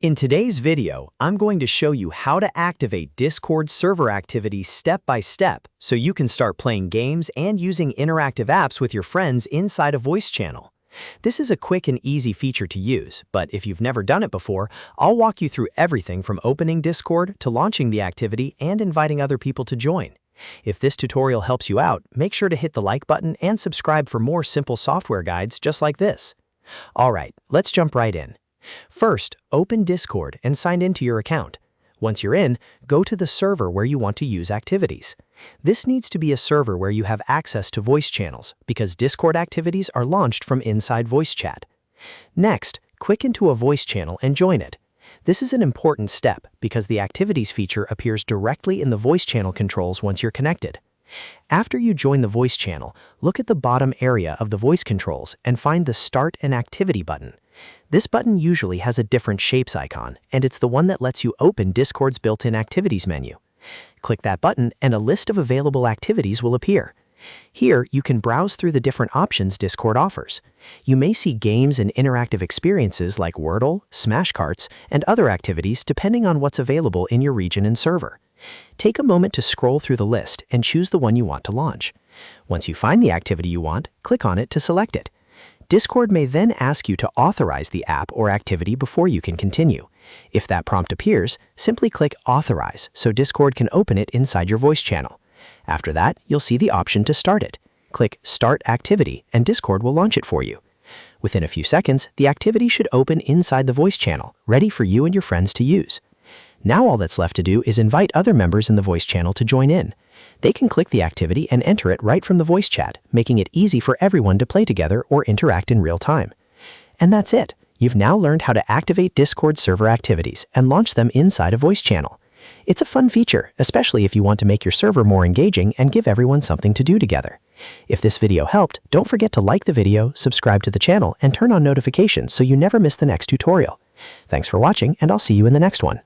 In today's video, I'm going to show you how to activate Discord server activity step by step so you can start playing games and using interactive apps with your friends inside a voice channel. This is a quick and easy feature to use, but if you've never done it before, I'll walk you through everything from opening Discord to launching the activity and inviting other people to join. If this tutorial helps you out, make sure to hit the like button and subscribe for more simple software guides just like this. Alright, let's jump right in. First, open Discord and sign into your account. Once you're in, go to the server where you want to use activities. This needs to be a server where you have access to voice channels because Discord activities are launched from inside voice chat. Next, click into a voice channel and join it. This is an important step because the activities feature appears directly in the voice channel controls once you're connected. After you join the voice channel, look at the bottom area of the voice controls and find the Start an Activity button. This button usually has a different shapes icon, and it's the one that lets you open Discord's built-in activities menu. Click that button and a list of available activities will appear. Here, you can browse through the different options Discord offers. You may see games and interactive experiences like Wordle, Smash Carts, and other activities depending on what's available in your region and server. Take a moment to scroll through the list and choose the one you want to launch. Once you find the activity you want, click on it to select it. Discord may then ask you to authorize the app or activity before you can continue. If that prompt appears, simply click Authorize so Discord can open it inside your voice channel. After that, you'll see the option to start it. Click Start Activity and Discord will launch it for you. Within a few seconds, the activity should open inside the voice channel, ready for you and your friends to use. Now all that's left to do is invite other members in the voice channel to join in. They can click the activity and enter it right from the voice chat, making it easy for everyone to play together or interact in real time. And that's it. You've now learned how to activate Discord server activities and launch them inside a voice channel. It's a fun feature, especially if you want to make your server more engaging and give everyone something to do together. If this video helped, don't forget to like the video, subscribe to the channel, and turn on notifications so you never miss the next tutorial. Thanks for watching, and I'll see you in the next one.